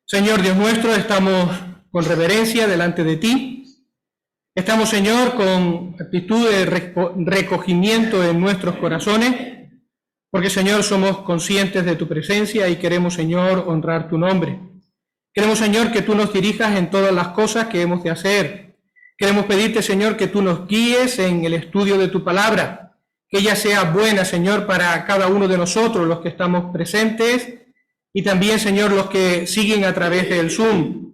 Señor Dios nuestro, estamos con reverencia delante de ti. Estamos, Señor, con actitud de recogimiento en nuestros corazones, porque, Señor, somos conscientes de tu presencia y queremos, Señor, honrar tu nombre. Queremos, Señor, que tú nos dirijas en todas las cosas que hemos de hacer. Queremos pedirte, Señor, que tú nos guíes en el estudio de tu palabra, que ella sea buena, Señor, para cada uno de nosotros, los que estamos presentes, y también, Señor, los que siguen a través del Zoom.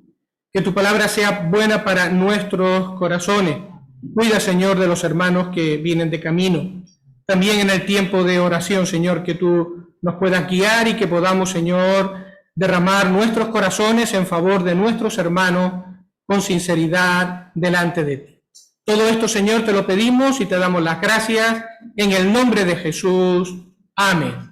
Que tu palabra sea buena para nuestros corazones. Cuida, Señor, de los hermanos que vienen de camino. También en el tiempo de oración, Señor, que tú nos puedas guiar y que podamos, Señor, derramar nuestros corazones en favor de nuestros hermanos con sinceridad delante de ti. Todo esto, Señor, te lo pedimos y te damos las gracias en el nombre de Jesús. Amén.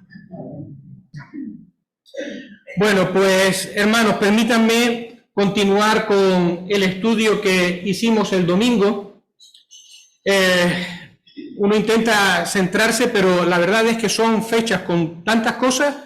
Bueno, pues, hermanos, permítanme continuar con el estudio que hicimos el domingo. Uno intenta centrarse, pero la verdad es que son fechas con tantas cosas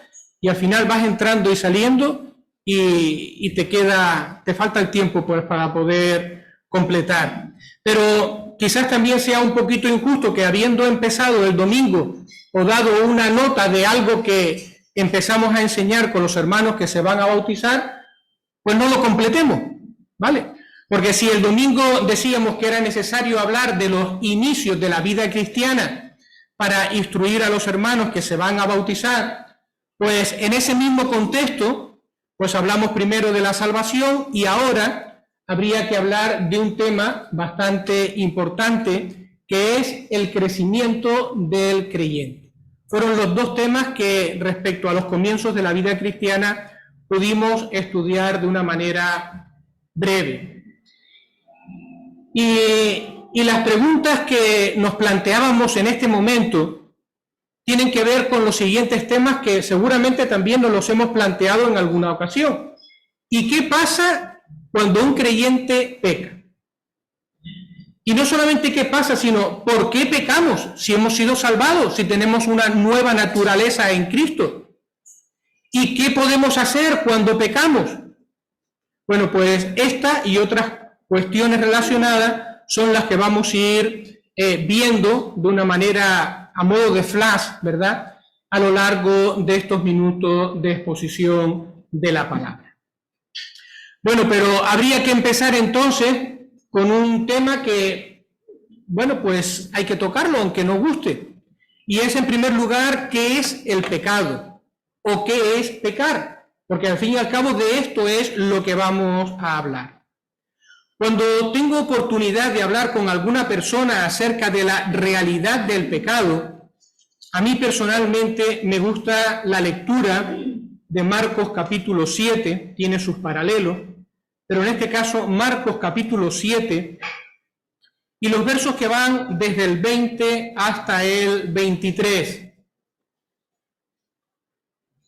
y al final vas entrando y saliendo y te falta el tiempo pues, para poder completar. Pero quizás también sea un poquito injusto que habiendo empezado el domingo o dado una nota de algo que empezamos a enseñar con los hermanos que se van a bautizar, pues no lo completemos, ¿vale? Porque si el domingo decíamos que era necesario hablar de los inicios de la vida cristiana para instruir a los hermanos que se van a bautizar, pues en ese mismo contexto, pues hablamos primero de la salvación y ahora habría que hablar de un tema bastante importante que es el crecimiento del creyente. Fueron los dos temas que respecto a los comienzos de la vida cristiana pudimos estudiar de una manera breve. Y las preguntas que nos planteábamos en este momento tienen que ver con los siguientes temas que seguramente también nos los hemos planteado en alguna ocasión. ¿Y qué pasa cuando un creyente peca? Y no solamente qué pasa, sino por qué pecamos, si hemos sido salvados, si tenemos una nueva naturaleza en Cristo. ¿Y qué podemos hacer cuando pecamos? Bueno, pues esta y otras cuestiones relacionadas son las que vamos a ir viendo de una manera a modo de flash, ¿verdad?, a lo largo de estos minutos de exposición de la palabra. Bueno, pero habría que empezar entonces con un tema que, bueno, pues hay que tocarlo aunque no guste. Y es, en primer lugar, ¿qué es el pecado? ¿O qué es pecar? Porque al fin y al cabo de esto es lo que vamos a hablar. Cuando tengo oportunidad de hablar con alguna persona acerca de la realidad del pecado, a mí personalmente me gusta la lectura de Marcos capítulo 7, tiene sus paralelos, pero en este caso Marcos capítulo 7 y los versos que van desde el 20 hasta el 23.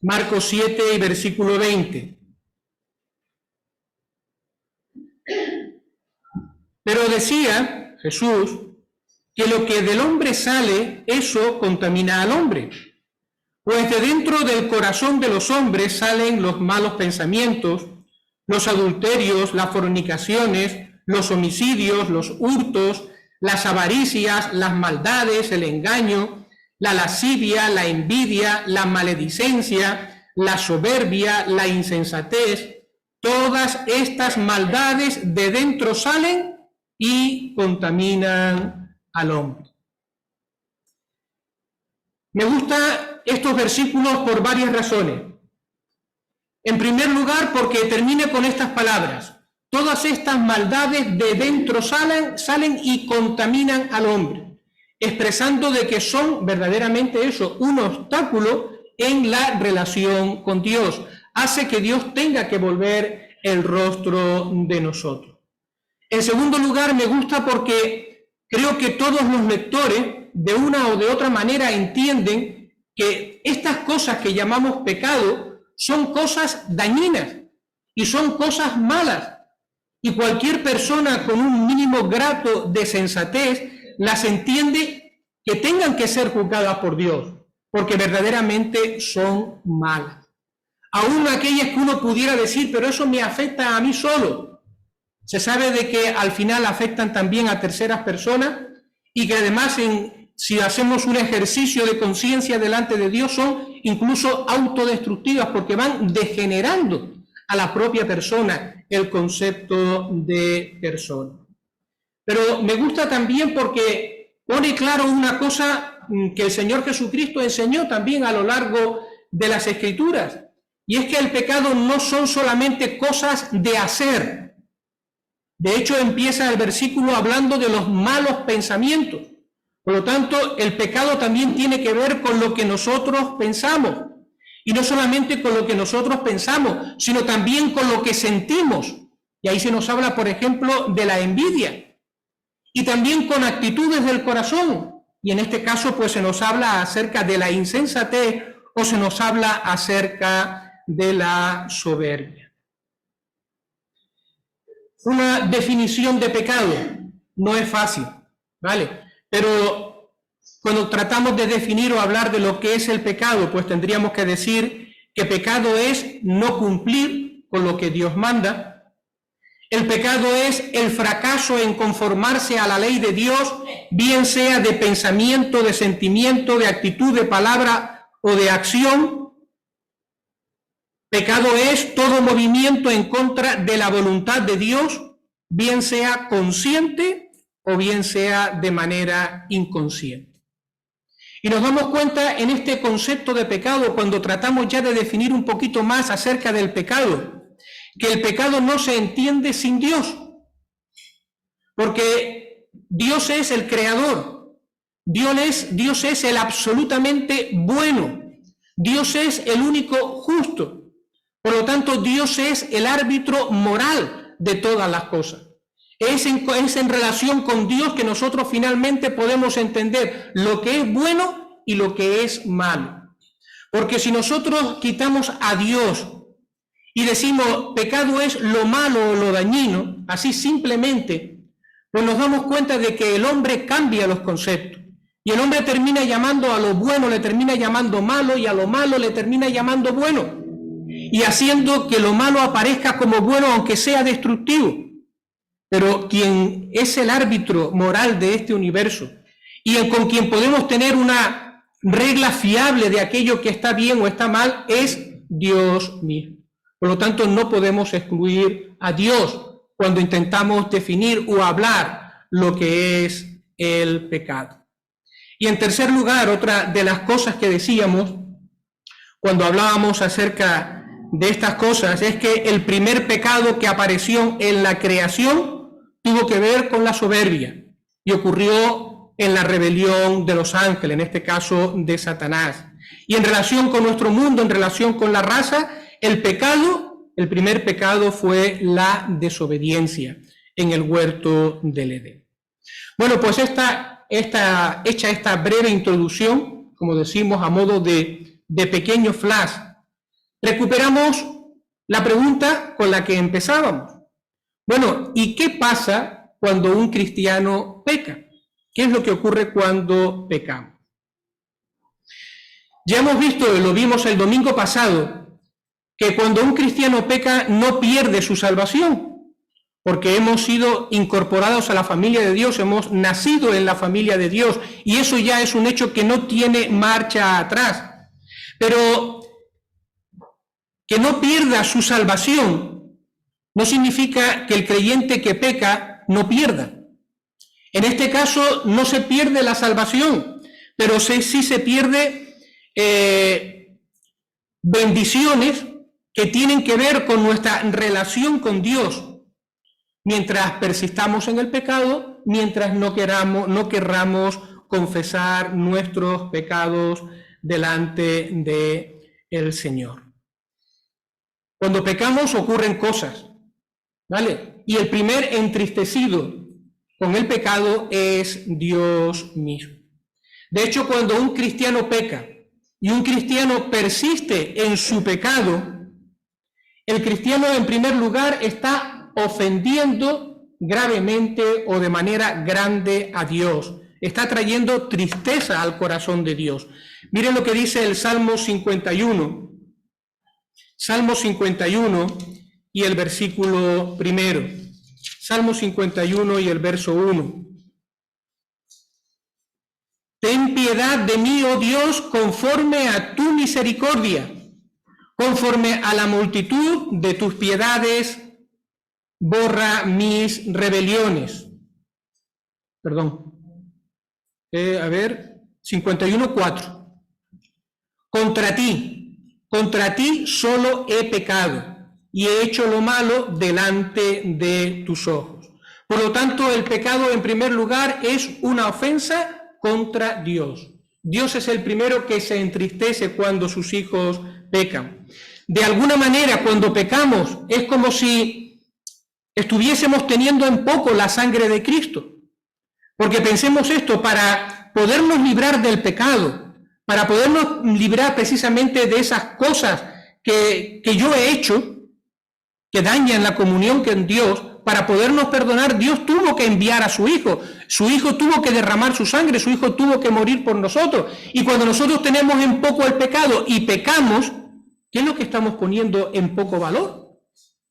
Marcos 7 y versículo 20. Pero decía Jesús que lo que del hombre sale, eso contamina al hombre. Pues de dentro del corazón de los hombres salen los malos pensamientos, los adulterios, las fornicaciones, los homicidios, los hurtos, las avaricias, las maldades, el engaño, la lascivia, la envidia, la maledicencia, la soberbia, la insensatez. Todas estas maldades de dentro salen y contaminan al hombre. Me gustan estos versículos por varias razones. En primer lugar, porque termina con estas palabras. Todas estas maldades de dentro salen y contaminan al hombre, expresando de que son verdaderamente eso, un obstáculo en la relación con Dios. Hace que Dios tenga que volver el rostro de nosotros. En segundo lugar, me gusta porque creo que todos los lectores, de una o de otra manera, entienden que estas cosas que llamamos pecado son cosas dañinas y son cosas malas. Y cualquier persona con un mínimo grado de sensatez las entiende que tengan que ser juzgadas por Dios, porque verdaderamente son malas. aún aquellas que uno pudiera decir, pero eso me afecta a mí solo. Se sabe de que al final afectan también a terceras personas y que además si hacemos un ejercicio de conciencia delante de Dios son incluso autodestructivas porque van degenerando a la propia persona el concepto de persona. Pero me gusta también porque pone claro una cosa que el Señor Jesucristo enseñó también a lo largo de las Escrituras, y es que el pecado no son solamente cosas de hacer. De hecho, empieza el versículo hablando de los malos pensamientos. Por lo tanto, el pecado también tiene que ver con lo que nosotros pensamos. Y no solamente con lo que nosotros pensamos, sino también con lo que sentimos. Y ahí se nos habla, por ejemplo, de la envidia. Y también con actitudes del corazón. Y en este caso, pues se nos habla acerca de la insensatez o se nos habla acerca de la soberbia. Una definición de pecado no es fácil, ¿vale? Pero cuando tratamos de definir o hablar de lo que es el pecado, pues tendríamos que decir que pecado es no cumplir con lo que Dios manda. El pecado es el fracaso en conformarse a la ley de Dios, bien sea de pensamiento, de sentimiento, de actitud, de palabra o de acción. Pecado es todo movimiento en contra de la voluntad de Dios, bien sea consciente o bien sea de manera inconsciente. Y nos damos cuenta en este concepto de pecado, cuando tratamos ya de definir un poquito más acerca del pecado, que el pecado no se entiende sin Dios, porque Dios es el creador, Dios es el absolutamente bueno, Dios es el único justo. Por lo tanto, Dios es el árbitro moral de todas las cosas. Es en relación con Dios que nosotros finalmente podemos entender lo que es bueno y lo que es malo. Porque si nosotros quitamos a Dios y decimos pecado es lo malo o lo dañino, así simplemente, pues nos damos cuenta de que el hombre cambia los conceptos. Y el hombre termina llamando a lo bueno, le termina llamando malo, y a lo malo le termina llamando bueno. Y haciendo que lo malo aparezca como bueno, aunque sea destructivo. Pero quien es el árbitro moral de este universo y con quien podemos tener una regla fiable de aquello que está bien o está mal es Dios mismo. Por lo tanto, no podemos excluir a Dios cuando intentamos definir o hablar lo que es el pecado. Y en tercer lugar, otra de las cosas que decíamos cuando hablábamos acerca de estas cosas es que el primer pecado que apareció en la creación tuvo que ver con la soberbia y ocurrió en la rebelión de los ángeles, en este caso de Satanás. Y en relación con nuestro mundo, en relación con la raza, el primer pecado fue la desobediencia en el huerto del Edén. Bueno, pues hecha esta breve introducción, como decimos, a modo de pequeño flash, recuperamos la pregunta con la que empezábamos. Bueno, ¿y qué pasa cuando un cristiano peca? ¿Qué es lo que ocurre cuando pecamos? Ya hemos visto, y lo vimos el domingo pasado, que cuando un cristiano peca no pierde su salvación, porque hemos sido incorporados a la familia de Dios, hemos nacido en la familia de Dios, y eso ya es un hecho que no tiene marcha atrás. Pero que no pierda su salvación no significa que el creyente que peca no pierda. En este caso no se pierde la salvación, pero sí se pierde bendiciones que tienen que ver con nuestra relación con Dios, mientras persistamos en el pecado, mientras no querramos confesar nuestros pecados delante del Señor. Cuando pecamos ocurren cosas, ¿vale? Y el primer entristecido con el pecado es Dios mismo. De hecho, cuando un cristiano peca y un cristiano persiste en su pecado, el cristiano en primer lugar está ofendiendo gravemente o de manera grande a Dios. Está trayendo tristeza al corazón de Dios. Miren lo que dice el Salmo 51. Salmo 51 y el versículo 1. Salmo 51 y el verso 1. Ten piedad de mí, oh Dios, conforme a tu misericordia, conforme a la multitud de tus piedades, borra mis rebeliones. Perdón. 51:4. Contra ti solo he pecado y he hecho lo malo delante de tus ojos. Por lo tanto, el pecado en primer lugar es una ofensa contra Dios. Dios es el primero que se entristece cuando sus hijos pecan. De alguna manera, cuando pecamos, es como si estuviésemos teniendo en poco la sangre de Cristo. Porque pensemos esto, para podernos librar del pecado, para podernos librar precisamente de esas cosas que yo he hecho, que dañan la comunión con Dios, para podernos perdonar, Dios tuvo que enviar a su Hijo. Su Hijo tuvo que derramar su sangre, su Hijo tuvo que morir por nosotros. Y cuando nosotros tenemos en poco el pecado y pecamos, ¿qué es lo que estamos poniendo en poco valor?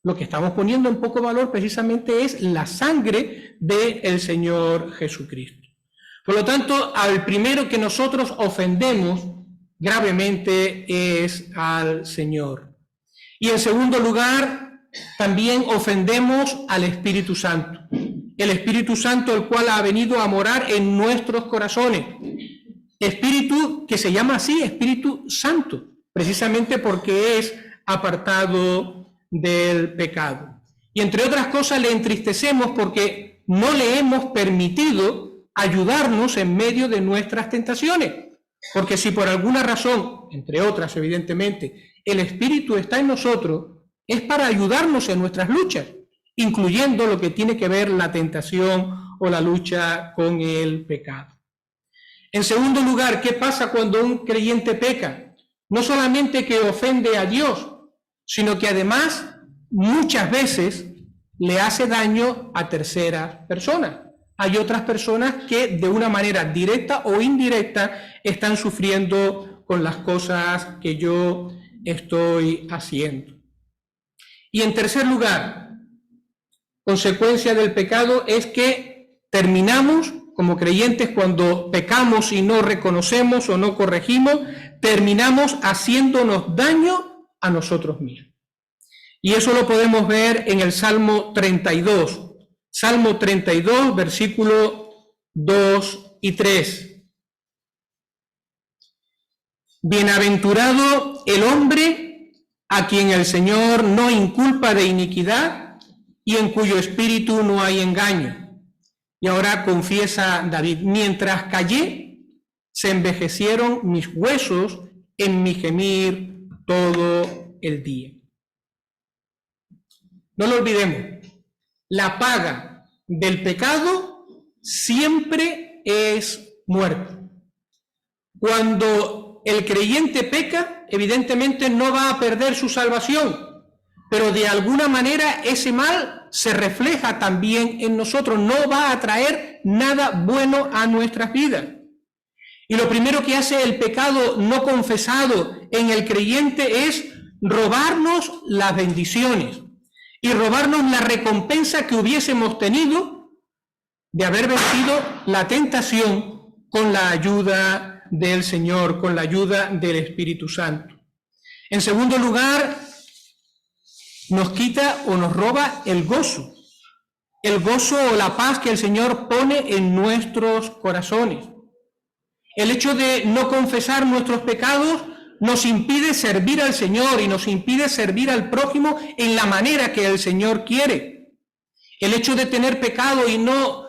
Lo que estamos poniendo en poco valor precisamente es la sangre del Señor Jesucristo. Por lo tanto, al primero que nosotros ofendemos gravemente es al Señor. Y en segundo lugar, también ofendemos al Espíritu Santo. El Espíritu Santo, el cual ha venido a morar en nuestros corazones. Espíritu que se llama así, Espíritu Santo, precisamente porque es apartado del pecado. Y entre otras cosas le entristecemos porque no le hemos permitido ayudarnos en medio de nuestras tentaciones. Porque si por alguna razón, entre otras evidentemente, el Espíritu está en nosotros, es para ayudarnos en nuestras luchas, incluyendo lo que tiene que ver la tentación o la lucha con el pecado. En segundo lugar, ¿qué pasa cuando un creyente peca? No solamente que ofende a Dios, sino que además muchas veces le hace daño a terceras personas. Hay otras personas que de una manera directa o indirecta están sufriendo con las cosas que yo estoy haciendo. Y en tercer lugar, consecuencia del pecado es que terminamos como creyentes cuando pecamos y no reconocemos o no corregimos, terminamos haciéndonos daño a nosotros mismos. Y eso lo podemos ver en el Salmo 32. Salmo 32, versículos 2 y 3. Bienaventurado el hombre a quien el Señor no inculpa de iniquidad y en cuyo espíritu no hay engaño. Y ahora confiesa David, mientras callé, se envejecieron mis huesos en mi gemir todo el día. No lo olvidemos, la paga del pecado siempre es muerte. Cuando el creyente peca, evidentemente no va a perder su salvación, pero de alguna manera ese mal se refleja también en nosotros, no va a traer nada bueno a nuestras vidas. Y lo primero que hace el pecado no confesado en el creyente es robarnos las bendiciones y robarnos la recompensa que hubiésemos tenido de haber vencido la tentación con la ayuda del Señor, con la ayuda del Espíritu Santo. En segundo lugar, nos quita o nos roba el gozo o la paz que el Señor pone en nuestros corazones. El hecho de no confesar nuestros pecados nos impide servir al Señor y nos impide servir al prójimo en la manera que el Señor quiere. El hecho de tener pecado y no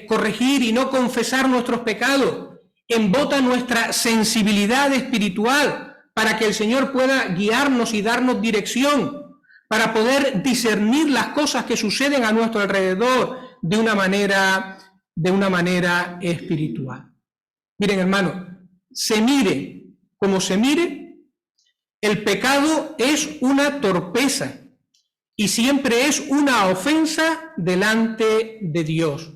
corregir y no confesar nuestros pecados embota nuestra sensibilidad espiritual para que el Señor pueda guiarnos y darnos dirección, para poder discernir las cosas que suceden a nuestro alrededor de una manera espiritual. Miren, hermano, se mire como se mire, el pecado es una torpeza y siempre es una ofensa delante de Dios.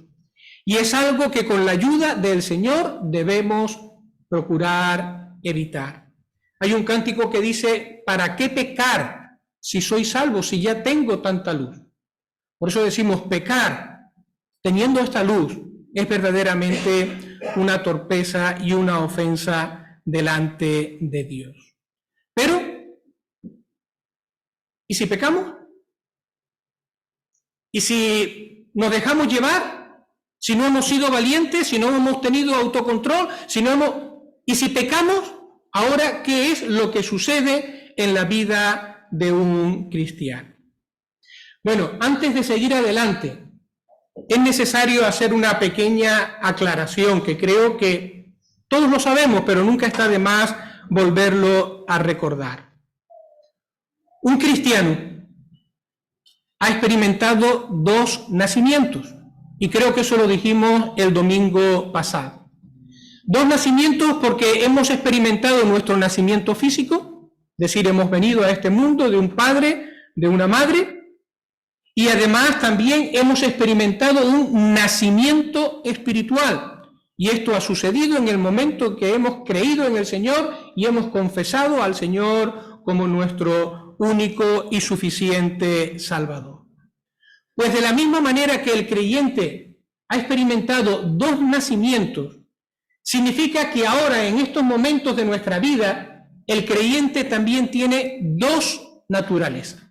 Y es algo que con la ayuda del Señor debemos procurar evitar. Hay un cántico que dice, ¿para qué pecar si soy salvo, si ya tengo tanta luz? Por eso decimos, pecar teniendo esta luz es verdaderamente una torpeza y una ofensa delante de Dios. Pero, ¿y si pecamos? ¿Y si nos dejamos llevar? ¿Si no hemos sido valientes? ¿Si no hemos tenido autocontrol? ¿Y si pecamos? Ahora, ¿qué es lo que sucede en la vida de un cristiano? Bueno, antes de seguir adelante, es necesario hacer una pequeña aclaración que creo que todos lo sabemos, pero nunca está de más volverlo a recordar. Un cristiano ha experimentado dos nacimientos, y creo que eso lo dijimos el domingo pasado. Dos nacimientos porque hemos experimentado nuestro nacimiento físico, es decir, hemos venido a este mundo de un padre, de una madre, y además también hemos experimentado un nacimiento espiritual. Y esto ha sucedido en el momento que hemos creído en el Señor y hemos confesado al Señor como nuestro único y suficiente Salvador. Pues de la misma manera que el creyente ha experimentado dos nacimientos, significa que ahora, en estos momentos de nuestra vida, el creyente también tiene dos naturalezas.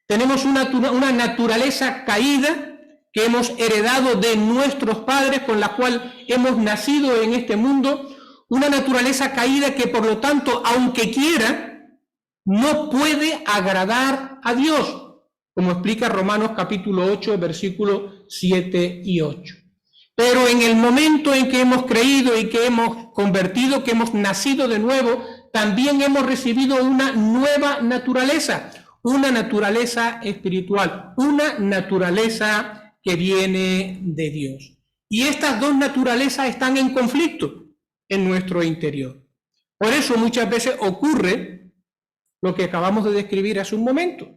Tenemos una naturaleza caída que hemos heredado de nuestros padres, con la cual hemos nacido en este mundo, una naturaleza caída que, por lo tanto, aunque quiera, no puede agradar a Dios, como explica Romanos capítulo 8, versículos 7 y 8. Pero en el momento en que hemos creído y que hemos convertido, que hemos nacido de nuevo, también hemos recibido una nueva naturaleza, una naturaleza espiritual, una naturaleza que viene de Dios. Y estas dos naturalezas están en conflicto en nuestro interior. Por eso muchas veces ocurre lo que acabamos de describir hace un momento,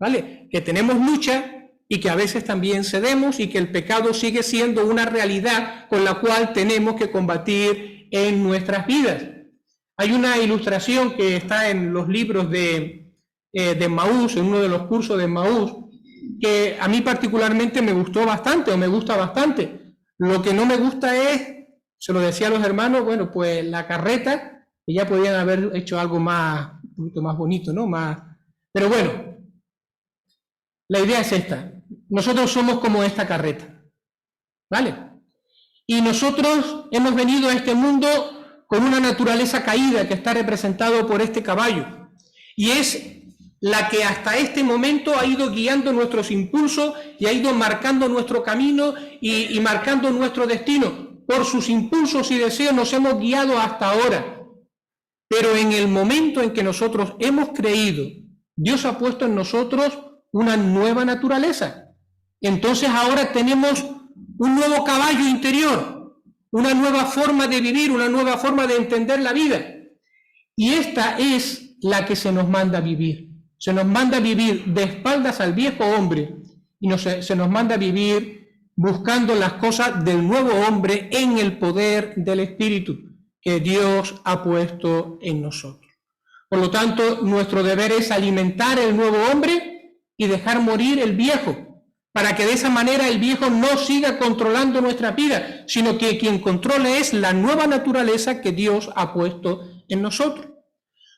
¿vale? Que tenemos lucha y que a veces también cedemos y que el pecado sigue siendo una realidad con la cual tenemos que combatir en nuestras vidas. Hay una ilustración que está en los libros de Maús, en uno de los cursos de Maús, que a mí particularmente me gustó bastante, o me gusta bastante. Lo que no me gusta es, se lo decía a los hermanos, bueno, pues la carreta, que ya podían haber hecho algo más, un poquito más bonito, ¿no? Pero bueno, la idea es esta. Nosotros somos como esta carreta, ¿vale? Y nosotros hemos venido a este mundo con una naturaleza caída que está representado por este caballo. Y es la que hasta este momento ha ido guiando nuestros impulsos y ha ido marcando nuestro camino y marcando nuestro destino. Por sus impulsos y deseos nos hemos guiado hasta ahora. Pero en el momento en que nosotros hemos creído, Dios ha puesto en nosotros una nueva naturaleza. Entonces ahora tenemos un nuevo caballo interior, una nueva forma de vivir, una nueva forma de entender la vida. Y esta es la que se nos manda vivir. Se nos manda vivir de espaldas al viejo hombre y se nos manda vivir buscando las cosas del nuevo hombre en el poder del Espíritu que Dios ha puesto en nosotros. Por lo tanto, nuestro deber es alimentar el nuevo hombre y dejar morir el viejo, para que de esa manera el viejo no siga controlando nuestra vida, sino que quien controle es la nueva naturaleza que Dios ha puesto en nosotros.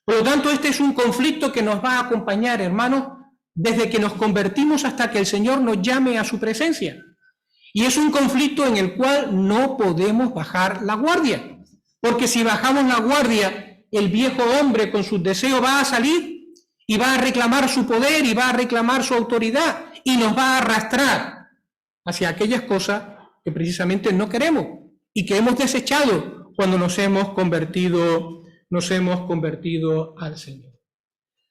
Por lo tanto, este es un conflicto que nos va a acompañar, hermanos, desde que nos convertimos hasta que el Señor nos llame a su presencia. Y es un conflicto en el cual no podemos bajar la guardia, porque si bajamos la guardia, el viejo hombre con sus deseos va a salir y va a reclamar su poder y va a reclamar su autoridad y nos va a arrastrar hacia aquellas cosas que precisamente no queremos y que hemos desechado cuando nos hemos convertido al Señor.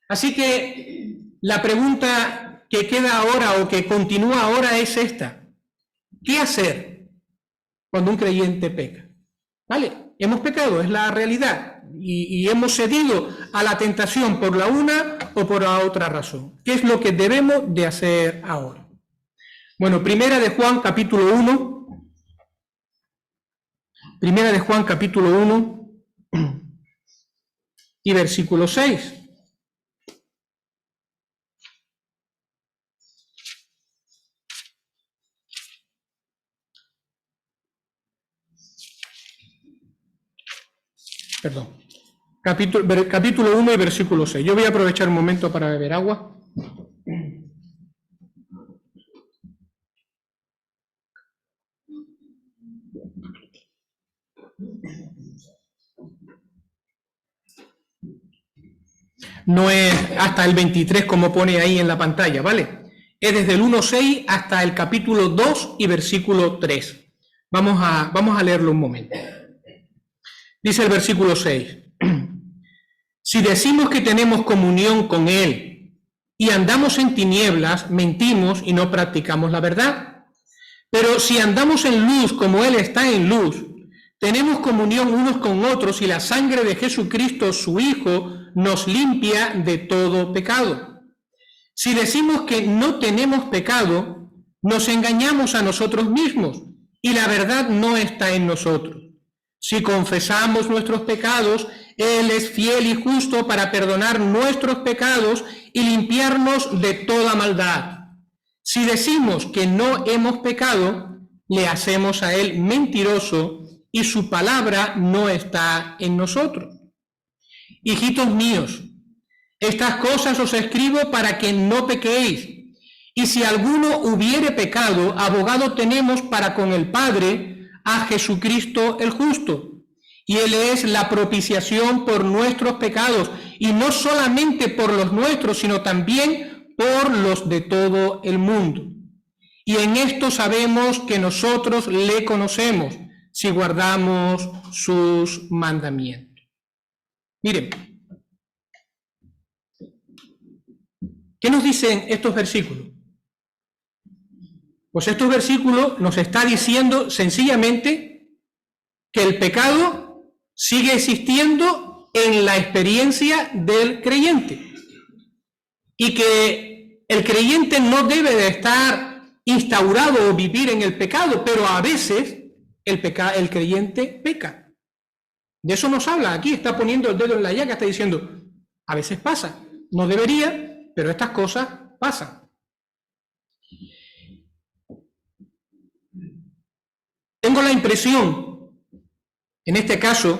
Así que la pregunta que queda ahora o que continúa ahora es esta: ¿qué hacer cuando un creyente peca? ¿Vale? Hemos pecado, es la realidad, y hemos cedido a la tentación por la una o por la otra razón. ¿Qué es lo que debemos de hacer ahora? Bueno, Primera de Juan capítulo 1. Primera de Juan capítulo 1. y versículo 6. Perdón. Capítulo 1 y versículo 6. Yo voy a aprovechar un momento para beber agua. No es hasta el 23 como pone ahí en la pantalla, ¿vale? Es desde el 1.6 hasta el capítulo 2 y versículo 3. Vamos a leerlo un momento. Dice el versículo 6. Si decimos que tenemos comunión con Él y andamos en tinieblas, mentimos y no practicamos la verdad. Pero si andamos en luz como Él está en luz, tenemos comunión unos con otros y la sangre de Jesucristo, su Hijo, nos limpia de todo pecado. Si decimos que no tenemos pecado, nos engañamos a nosotros mismos y la verdad no está en nosotros. Si confesamos nuestros pecados, Él es fiel y justo para perdonar nuestros pecados y limpiarnos de toda maldad. Si decimos que no hemos pecado, le hacemos a Él mentiroso y su palabra no está en nosotros. Hijitos míos, estas cosas os escribo para que no pequéis. Y si alguno hubiere pecado, abogado tenemos para con el Padre, a Jesucristo el justo. Y Él es la propiciación por nuestros pecados, y no solamente por los nuestros, sino también por los de todo el mundo. Y en esto sabemos que nosotros le conocemos, si guardamos sus mandamientos. Miren, ¿qué nos dicen estos versículos? Pues estos versículos nos está diciendo sencillamente que el pecado sigue existiendo en la experiencia del creyente y que el creyente no debe de estar instaurado o vivir en el pecado, pero a veces el creyente peca. De eso nos habla. Aquí está poniendo el dedo en la llaga, está diciendo, a veces pasa, no debería, pero estas cosas pasan. Tengo la impresión, en este caso,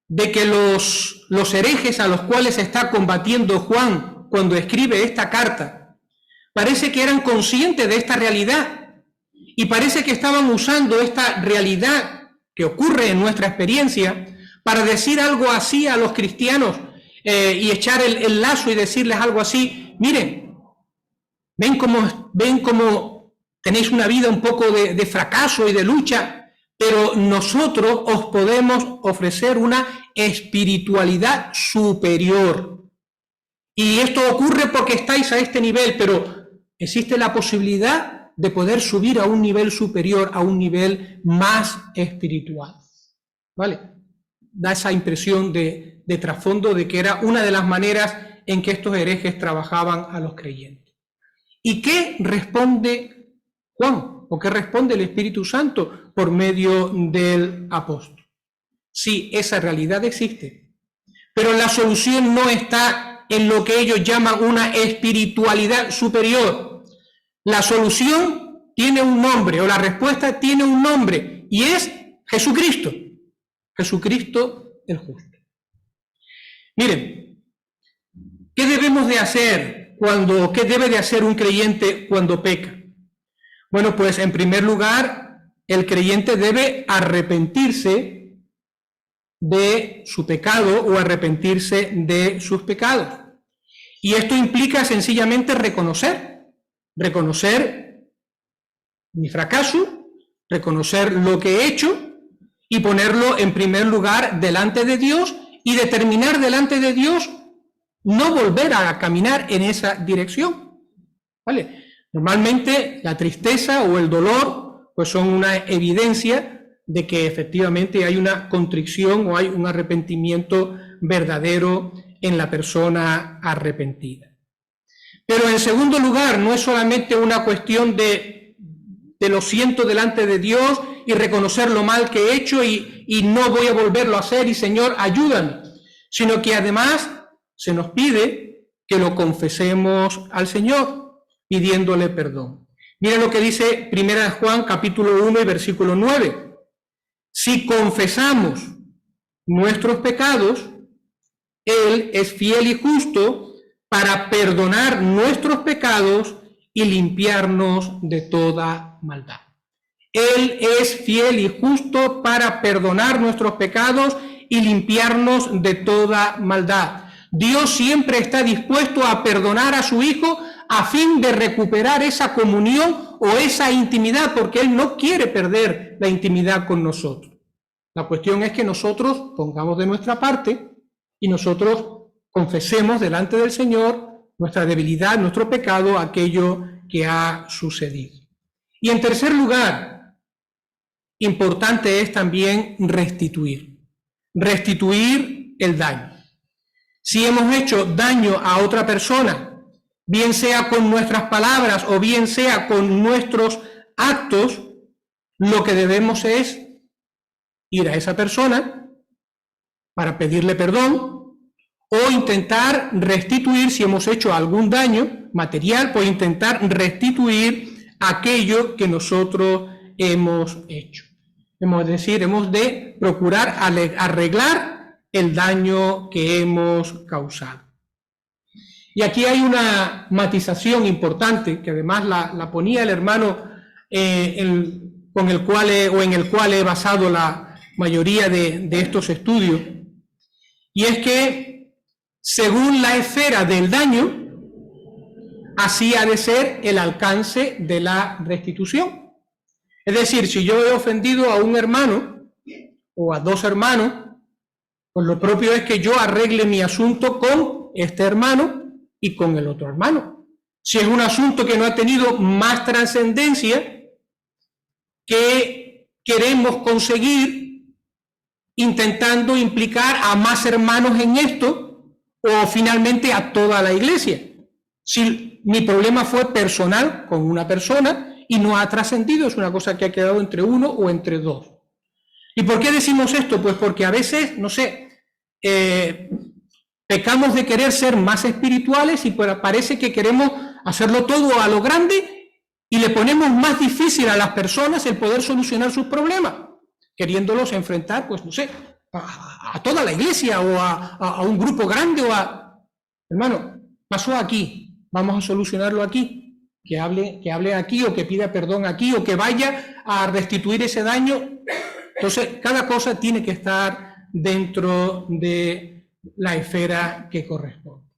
de que los herejes a los cuales está combatiendo Juan cuando escribe esta carta, parece que eran conscientes de esta realidad y parece que estaban usando esta realidad que ocurre en nuestra experiencia para decir algo así a los cristianos y echar el lazo y decirles algo así. Miren, ven cómo tenéis una vida un poco de fracaso y de lucha, pero nosotros os podemos ofrecer una espiritualidad superior. Y esto ocurre porque estáis a este nivel, pero existe la posibilidad de poder subir a un nivel superior, a un nivel más espiritual. ¿Vale? Da esa impresión de trasfondo de que era una de las maneras en que estos herejes trabajaban a los creyentes. ¿Y qué responde Juan? ¿O qué responde el Espíritu Santo por medio del apóstol? Sí, esa realidad existe, pero la solución no está en lo que ellos llaman una espiritualidad superior. La solución tiene un nombre, o la respuesta tiene un nombre, y es Jesucristo. Jesucristo el justo. Miren, ¿qué debemos de hacer qué debe de hacer un creyente cuando peca? Bueno, pues en primer lugar, el creyente debe arrepentirse de su pecado o arrepentirse de sus pecados. Y esto implica sencillamente reconocer mi fracaso, reconocer lo que he hecho y ponerlo en primer lugar delante de Dios y determinar delante de Dios no volver a caminar en esa dirección. ¿Vale? Normalmente la tristeza o el dolor pues son una evidencia de que efectivamente hay una contrición o hay un arrepentimiento verdadero en la persona arrepentida. Pero en segundo lugar, no es solamente una cuestión de lo siento delante de Dios y reconocer lo mal que he hecho y no voy a volverlo a hacer y Señor, ayúdame. sino que además se nos pide que lo confesemos al Señor, pidiéndole perdón. Mira lo que dice 1 Juan capítulo 1 y versículo 9. Si confesamos nuestros pecados, Él es fiel y justo para perdonar nuestros pecados y limpiarnos de toda maldad. Él es fiel y justo para perdonar nuestros pecados y limpiarnos de toda maldad. Dios siempre está dispuesto a perdonar a su Hijo a fin de recuperar esa comunión o esa intimidad, porque Él no quiere perder la intimidad con nosotros. La cuestión es que nosotros pongamos de nuestra parte y nosotros confesemos delante del Señor nuestra debilidad, nuestro pecado, aquello que ha sucedido. Y en tercer lugar, importante es también restituir el daño. Si hemos hecho daño a otra persona, bien sea con nuestras palabras o bien sea con nuestros actos, lo que debemos es ir a esa persona para pedirle perdón o intentar restituir, si hemos hecho algún daño material, pues intentar restituir aquello que nosotros hemos hecho. Es decir, hemos de procurar arreglar el daño que hemos causado. Y aquí hay una matización importante que además la ponía el hermano en el cual he basado la mayoría de estos estudios, y es que según la esfera del daño, así ha de ser el alcance de la restitución. Es decir, si yo he ofendido a un hermano o a dos hermanos, pues lo propio es que yo arregle mi asunto con este hermano y con el otro hermano. Si es un asunto que no ha tenido más trascendencia, que queremos conseguir intentando implicar a más hermanos en esto o finalmente a toda la iglesia. Si mi problema fue personal con una persona y no ha trascendido, es una cosa que ha quedado entre uno o entre dos. ¿Y por qué decimos esto? Pues porque a veces, pecamos de querer ser más espirituales y pues parece que queremos hacerlo todo a lo grande y le ponemos más difícil a las personas el poder solucionar sus problemas, queriéndolos enfrentar, a toda la iglesia o a un grupo grande Hermano, pasó aquí, vamos a solucionarlo aquí. Que hable aquí o que pida perdón aquí o que vaya a restituir ese daño. Entonces, cada cosa tiene que estar dentro de la esfera que corresponde.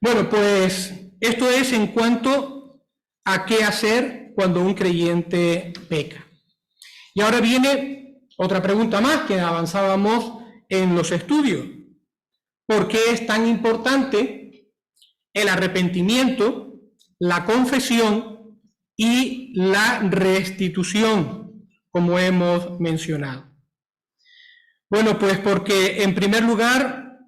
Bueno, pues esto es en cuanto a qué hacer cuando un creyente peca. Y ahora viene otra pregunta más que avanzábamos en los estudios. ¿Por qué es tan importante el arrepentimiento, la confesión y la restitución, como hemos mencionado? Bueno, pues porque en primer lugar,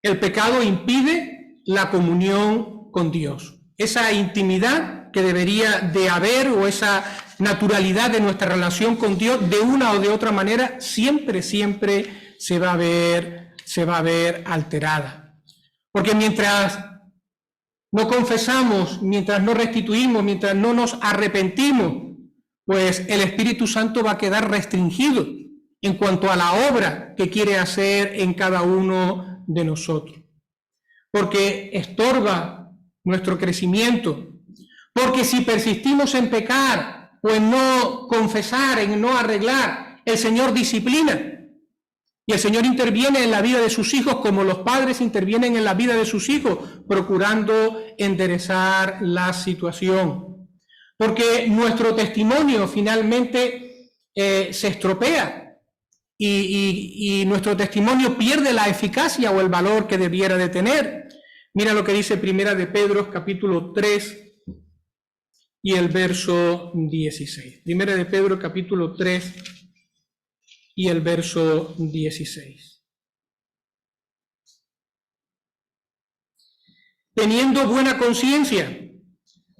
el pecado impide la comunión con Dios. Esa intimidad que debería de haber o esa naturalidad de nuestra relación con Dios, de una o de otra manera, siempre se va a ver alterada. Porque mientras no confesamos, mientras no restituimos, mientras no nos arrepentimos, pues el Espíritu Santo va a quedar restringido en cuanto a la obra que quiere hacer en cada uno de nosotros. Porque estorba nuestro crecimiento. Porque si persistimos en pecar, pues no confesar, en no arreglar, el Señor disciplina. Y el Señor interviene en la vida de sus hijos como los padres intervienen en la vida de sus hijos, procurando enderezar la situación. Porque nuestro testimonio finalmente se estropea y nuestro testimonio pierde la eficacia o el valor que debiera de tener. Mira lo que dice Primera de Pedro, capítulo 3 y el verso 16. Primera de Pedro, capítulo 3 y el verso 16. Teniendo buena conciencia,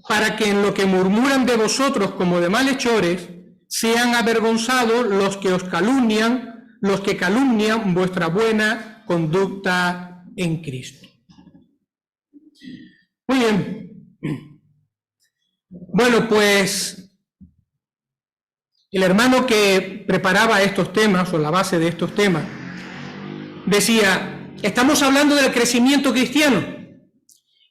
para que en lo que murmuran de vosotros como de malhechores, sean avergonzados los que os calumnian, los que calumnian vuestra buena conducta en Cristo. Muy bien. Bueno, pues el hermano que preparaba estos temas, o la base de estos temas, decía, estamos hablando del crecimiento cristiano.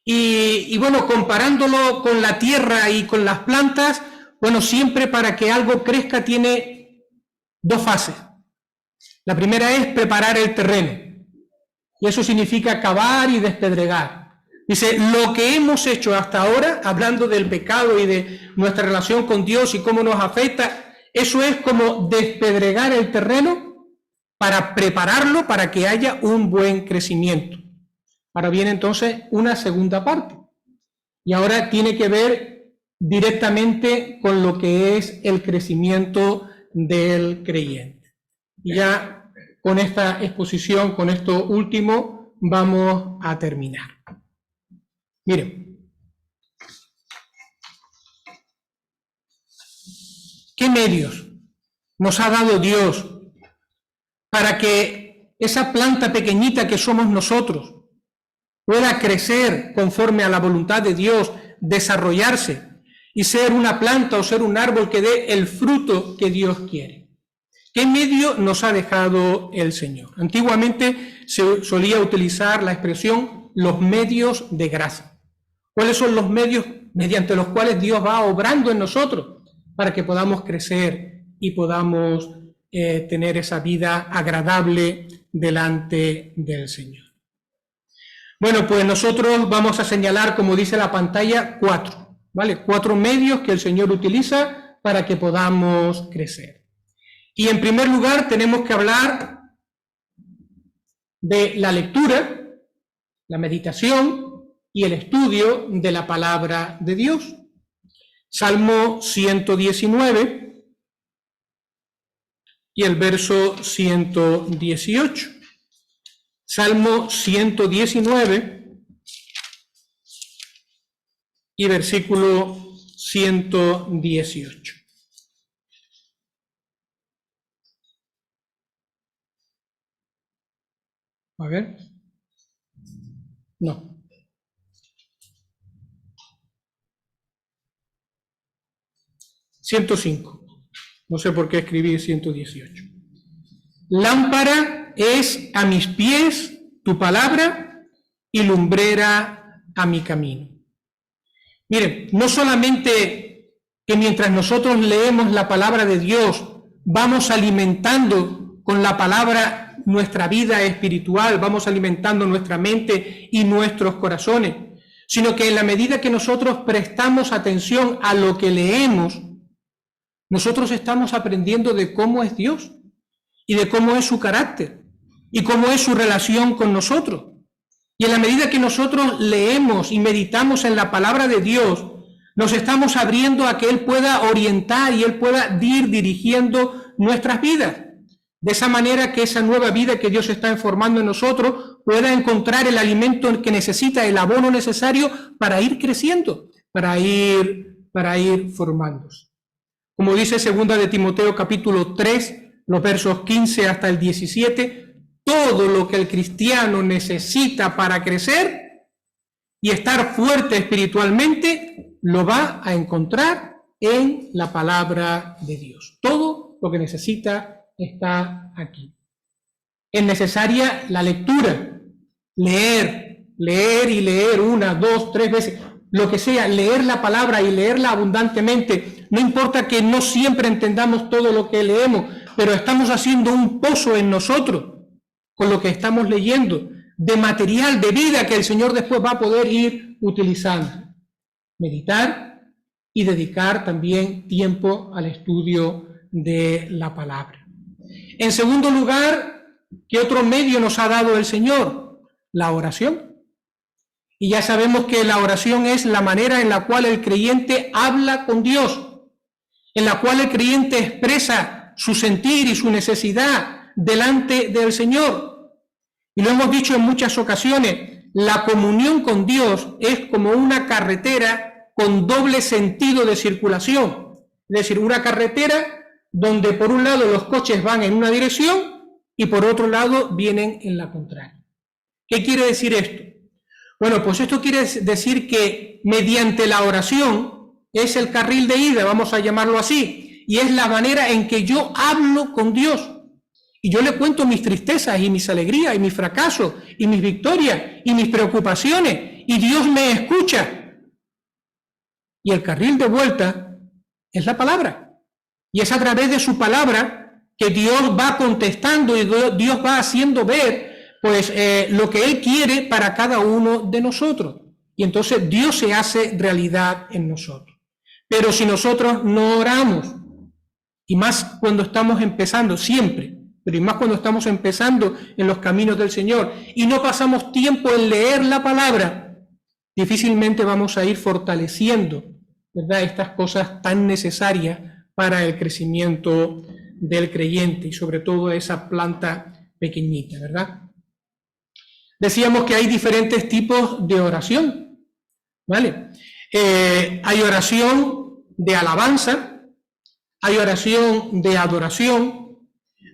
Y bueno, comparándolo con la tierra y con las plantas, bueno, siempre para que algo crezca tiene dos fases. La primera es preparar el terreno. Y eso significa cavar y despedregar. Dice, lo que hemos hecho hasta ahora, hablando del pecado y de nuestra relación con Dios y cómo nos afecta, eso es como despedregar el terreno para prepararlo para que haya un buen crecimiento. Ahora viene entonces una segunda parte. Y ahora tiene que ver directamente con lo que es el crecimiento del creyente. Y ya con esta exposición, con esto último, vamos a terminar. Miren. ¿Qué medios nos ha dado Dios para que esa planta pequeñita que somos nosotros pueda crecer conforme a la voluntad de Dios, desarrollarse y ser una planta o ser un árbol que dé el fruto que Dios quiere? ¿Qué medio nos ha dejado el Señor? Antiguamente se solía utilizar la expresión los medios de gracia. ¿Cuáles son los medios mediante los cuales Dios va obrando en nosotros para que podamos crecer y podamos tener esa vida agradable delante del Señor? Bueno, pues nosotros vamos a señalar, como dice la pantalla, 4, ¿vale? 4 medios que el Señor utiliza para que podamos crecer. Y en primer lugar tenemos que hablar de la lectura, la meditación y el estudio de la palabra de Dios. Salmo 119 y el verso 118. Salmo 119 y versículo 118. A ver. No. ...105... No sé por qué escribí 118. Lámpara es a mis pies tu palabra y lumbrera a mi camino. Miren, no solamente que mientras nosotros leemos la palabra de Dios, vamos alimentando con la palabra nuestra vida espiritual, vamos alimentando nuestra mente y nuestros corazones, sino que en la medida que nosotros prestamos atención a lo que leemos, nosotros estamos aprendiendo de cómo es Dios y de cómo es su carácter y cómo es su relación con nosotros. Y en la medida que nosotros leemos y meditamos en la palabra de Dios, nos estamos abriendo a que Él pueda orientar y Él pueda ir dirigiendo nuestras vidas. De esa manera que esa nueva vida que Dios está formando en nosotros pueda encontrar el alimento que necesita, el abono necesario para ir creciendo, para ir formándose. Como dice 2 de Timoteo capítulo 3, los versos 15 hasta el 17, todo lo que el cristiano necesita para crecer y estar fuerte espiritualmente, lo va a encontrar en la palabra de Dios. Todo lo que necesita está aquí. Es necesaria la lectura, leer y leer 1, 2, 3 veces, lo que sea, leer la palabra y leerla abundantemente. No importa que no siempre entendamos todo lo que leemos, pero estamos haciendo un pozo en nosotros con lo que estamos leyendo, de material, de vida que el Señor después va a poder ir utilizando. Meditar y dedicar también tiempo al estudio de la palabra. En segundo lugar, ¿qué otro medio nos ha dado el Señor? La oración. Y ya sabemos que la oración es la manera en la cual el creyente habla con Dios, en la cual el creyente expresa su sentir y su necesidad delante del Señor. Y lo hemos dicho en muchas ocasiones, la comunión con Dios es como una carretera con doble sentido de circulación. Es decir, una carretera donde por un lado los coches van en una dirección y por otro lado vienen en la contraria. ¿Qué quiere decir esto? Bueno, pues esto quiere decir que mediante la oración es el carril de ida, vamos a llamarlo así, y es la manera en que yo hablo con Dios. Y yo le cuento mis tristezas y mis alegrías y mis fracasos y mis victorias y mis preocupaciones y Dios me escucha. Y el carril de vuelta es la palabra. Y es a través de su palabra que Dios va contestando y Dios va haciendo ver pues lo que Él quiere para cada uno de nosotros. Y entonces Dios se hace realidad en nosotros. Pero si nosotros no oramos, y más cuando estamos empezando, siempre, pero y más cuando estamos empezando en los caminos del Señor, y no pasamos tiempo en leer la palabra, difícilmente vamos a ir fortaleciendo, ¿verdad?, estas cosas tan necesarias para el crecimiento del creyente y sobre todo esa planta pequeñita, ¿verdad? Decíamos que hay diferentes tipos de oración, ¿vale? Hay oración de alabanza, hay oración de adoración,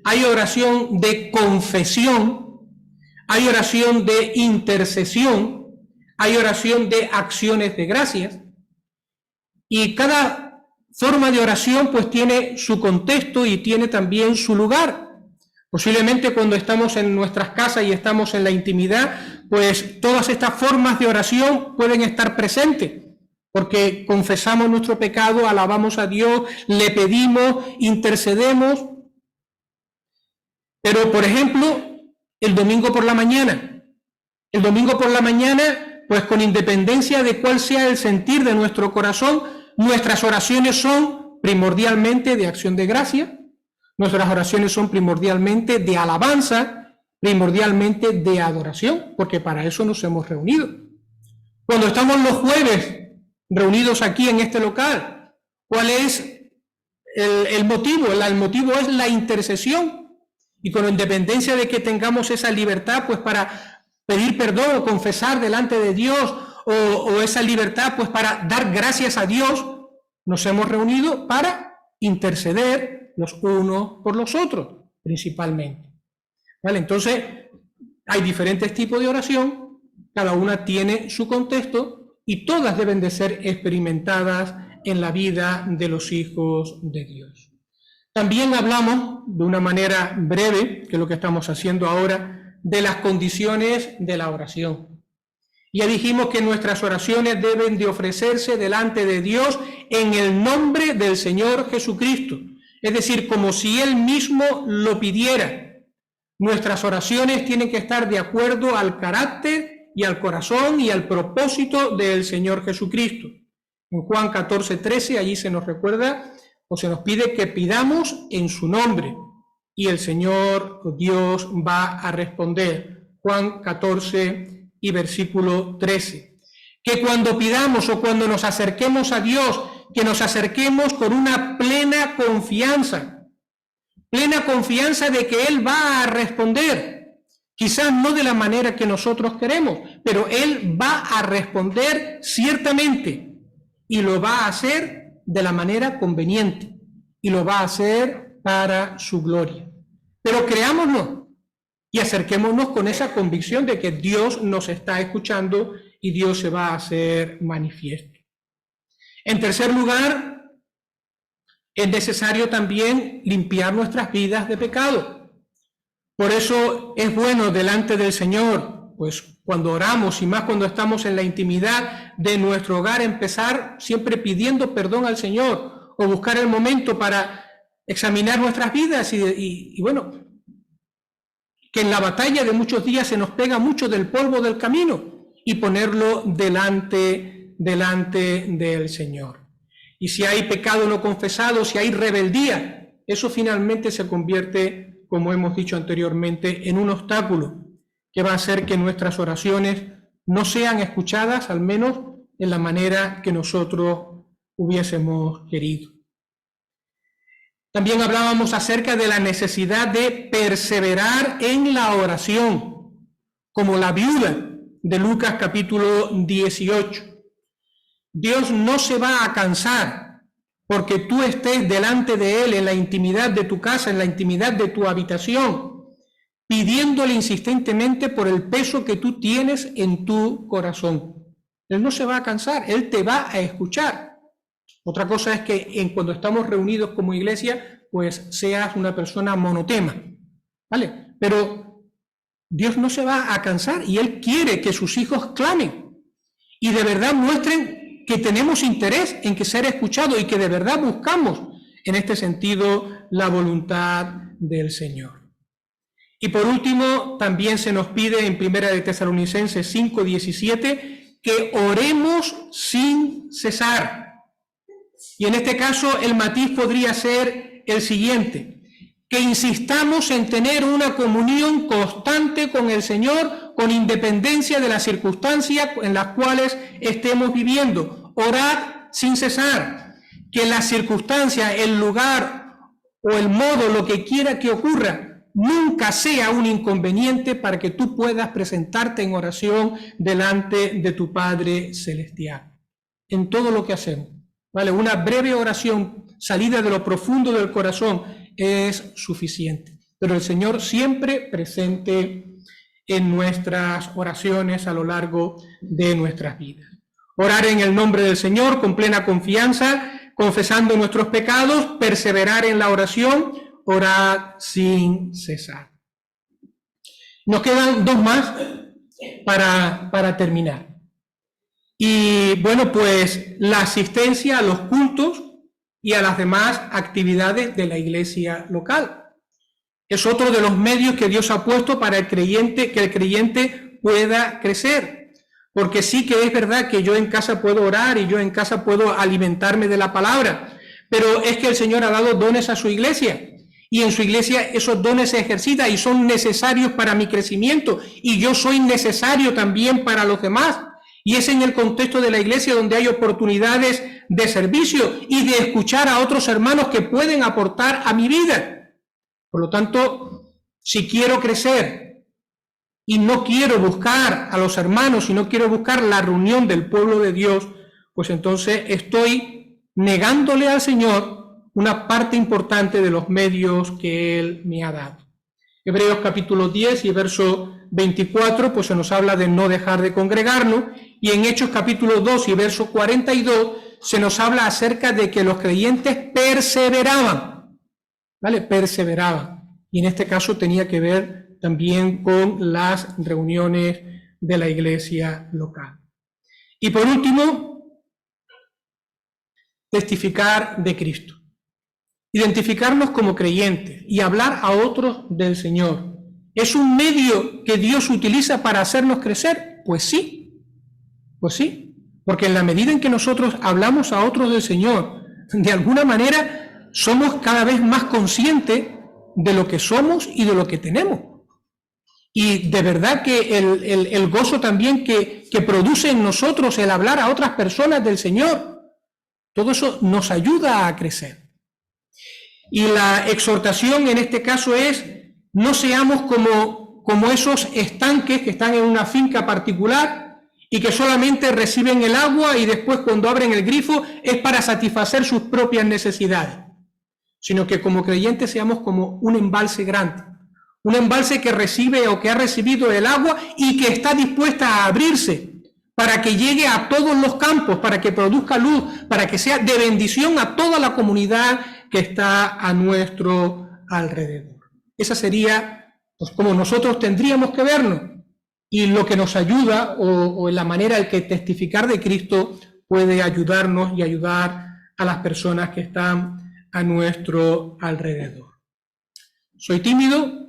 hay oración de confesión, hay oración de intercesión, hay oración de acciones de gracias, y cada forma de oración pues tiene su contexto y tiene también su lugar. Posiblemente cuando estamos en nuestras casas y estamos en la intimidad, pues todas estas formas de oración pueden estar presentes, porque confesamos nuestro pecado, alabamos a Dios, le pedimos, intercedemos. Pero, por ejemplo, el domingo por la mañana, pues con independencia de cuál sea el sentir de nuestro corazón, nuestras oraciones son primordialmente de acción de gracia. Nuestras oraciones son primordialmente de alabanza, primordialmente de adoración, porque para eso nos hemos reunido. Cuando estamos los jueves reunidos aquí en este local, ¿cuál es el motivo? El motivo es la intercesión. Y con independencia de que tengamos esa libertad, pues para pedir perdón o confesar delante de Dios, o esa libertad, pues para dar gracias a Dios, nos hemos reunido para interceder los unos por los otros, principalmente. ¿Vale? Entonces, hay diferentes tipos de oración, cada una tiene su contexto y todas deben de ser experimentadas en la vida de los hijos de Dios. También hablamos, de una manera breve, que es lo que estamos haciendo ahora, de las condiciones de la oración. Ya dijimos que nuestras oraciones deben de ofrecerse delante de Dios en el nombre del Señor Jesucristo. Es decir, como si Él mismo lo pidiera. Nuestras oraciones tienen que estar de acuerdo al carácter y al corazón y al propósito del Señor Jesucristo. En Juan 14:13, allí se nos recuerda o se nos pide que pidamos en su nombre. Y el Señor Dios va a responder. Juan 14 y versículo 13. Que cuando pidamos o cuando nos acerquemos a Dios, que nos acerquemos con una plena confianza de que Él va a responder, quizás no de la manera que nosotros queremos, pero Él va a responder ciertamente y lo va a hacer de la manera conveniente y lo va a hacer para su gloria. Pero creámonos y acerquémonos con esa convicción de que Dios nos está escuchando y Dios se va a hacer manifiesto. En tercer lugar, es necesario también limpiar nuestras vidas de pecado. Por eso es bueno delante del Señor, pues cuando oramos y más cuando estamos en la intimidad de nuestro hogar, empezar siempre pidiendo perdón al Señor o buscar el momento para examinar nuestras vidas y bueno, que en la batalla de muchos días se nos pega mucho del polvo del camino y ponerlo delante del Señor. Y si hay pecado no confesado, si hay rebeldía, eso finalmente se convierte, como hemos dicho anteriormente, en un obstáculo que va a hacer que nuestras oraciones no sean escuchadas, al menos en la manera que nosotros hubiésemos querido. También hablábamos acerca de la necesidad de perseverar en la oración, como la viuda de Lucas capítulo 18. Dios no se va a cansar porque tú estés delante de Él en la intimidad de tu casa, en la intimidad de tu habitación, pidiéndole insistentemente por el peso que tú tienes en tu corazón. Él no se va a cansar, Él te va a escuchar. Otra cosa es que cuando estamos reunidos como iglesia, pues seas una persona monotema, ¿vale? Pero Dios no se va a cansar y Él quiere que sus hijos clamen y de verdad muestren que tenemos interés en que ser escuchados y que de verdad buscamos en este sentido la voluntad del Señor. Y por último, también se nos pide en 1 de Tesalonicenses 5:17 que oremos sin cesar. Y en este caso el matiz podría ser el siguiente: que insistamos en tener una comunión constante con el Señor, con independencia de las circunstancias en las cuales estemos viviendo. Orad sin cesar, que las circunstancias, el lugar o el modo, lo que quiera que ocurra, nunca sea un inconveniente para que tú puedas presentarte en oración delante de tu Padre Celestial. En todo lo que hacemos, ¿vale? Una breve oración salida de lo profundo del corazón es suficiente, pero el Señor siempre presente en nuestras oraciones a lo largo de nuestras vidas. Orar en el nombre del Señor con plena confianza, confesando nuestros pecados, perseverar en la oración, orar sin cesar. Nos quedan dos más para terminar. Y bueno, pues la asistencia a los cultos y a las demás actividades de la iglesia local. Es otro de los medios que Dios ha puesto para el creyente, que el creyente pueda crecer. Porque sí que es verdad que yo en casa puedo orar y yo en casa puedo alimentarme de la palabra, pero es que el Señor ha dado dones a su iglesia y en su iglesia esos dones se ejercitan y son necesarios para mi crecimiento y yo soy necesario también para los demás. Y es en el contexto de la iglesia donde hay oportunidades de servicio y de escuchar a otros hermanos que pueden aportar a mi vida. Por lo tanto, si quiero crecer y no quiero buscar a los hermanos y no quiero buscar la reunión del pueblo de Dios, pues entonces estoy negándole al Señor una parte importante de los medios que Él me ha dado. Hebreos capítulo 10 y verso 24, pues se nos habla de no dejar de congregarnos, y en Hechos capítulo 2 y verso 42 se nos habla acerca de que los creyentes perseveraban, ¿vale? Perseveraban, y en este caso tenía que ver también con las reuniones de la iglesia local. Y por último, testificar de Cristo. Identificarnos como creyentes y hablar a otros del Señor. ¿Es un medio que Dios utiliza para hacernos crecer? Pues sí, porque en la medida en que nosotros hablamos a otros del Señor, de alguna manera somos cada vez más conscientes de lo que somos y de lo que tenemos. Y de verdad que el gozo también que produce en nosotros el hablar a otras personas del Señor, todo eso nos ayuda a crecer. Y la exhortación en este caso es: no seamos como esos estanques que están en una finca particular y que solamente reciben el agua y después cuando abren el grifo es para satisfacer sus propias necesidades, sino que como creyentes seamos como un embalse grande, un embalse que recibe o que ha recibido el agua y que está dispuesta a abrirse para que llegue a todos los campos, para que produzca luz, para que sea de bendición a toda la comunidad que está a nuestro alrededor. Esa sería, pues, como nosotros tendríamos que vernos, y lo que nos ayuda o en la manera en que testificar de Cristo puede ayudarnos y ayudar a las personas que están a nuestro alrededor. Soy tímido,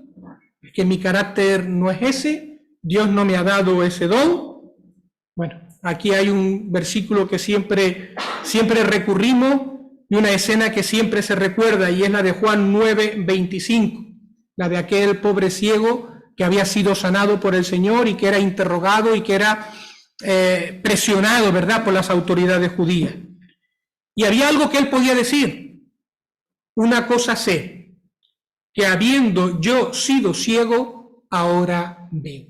es que mi carácter no es ese, Dios no me ha dado ese don. Bueno, aquí hay un versículo que siempre recurrimos y una escena que siempre se recuerda, y es la de Juan 9:25, la de aquel pobre ciego que había sido sanado por el Señor y que era interrogado y que era presionado, ¿verdad?, por las autoridades judías. Y había algo que él podía decir: una cosa sé, que habiendo yo sido ciego, ahora veo.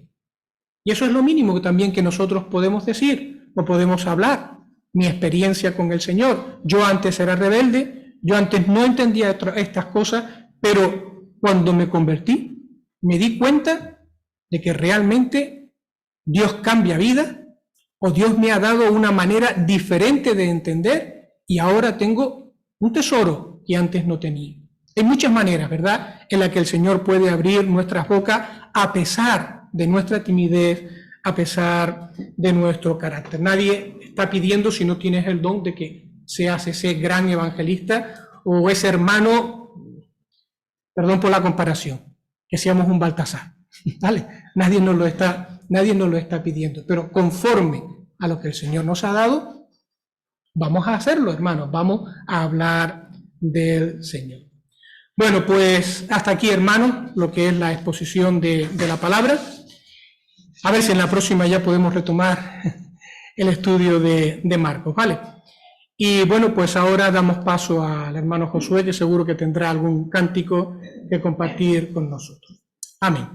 Y eso es lo mínimo también que nosotros podemos decir o podemos hablar. mi experiencia con el Señor. Yo antes era rebelde, yo antes no entendía estas cosas, pero cuando me convertí, me di cuenta de que realmente Dios cambia vidas, o Dios me ha dado una manera diferente de entender, y ahora tengo un tesoro que antes no tenía. Hay muchas maneras, ¿verdad?, en las que el Señor puede abrir nuestras bocas a pesar de nuestra timidez, a pesar de nuestro carácter. Nadie está pidiendo, si no tienes el don, de que seas ese gran evangelista o ese hermano, perdón por la comparación, que seamos un Baltasar, ¿vale? Nadie nos lo está pidiendo, pero conforme a lo que el Señor nos ha dado, vamos a hacerlo, hermanos, vamos a hablar del Señor. Bueno, pues hasta aquí, hermanos, lo que es la exposición de la palabra. A ver si en la próxima ya podemos retomar el estudio de Marcos, ¿vale? Y bueno, pues ahora damos paso al hermano Josué, que seguro que tendrá algún cántico que compartir con nosotros. Amén.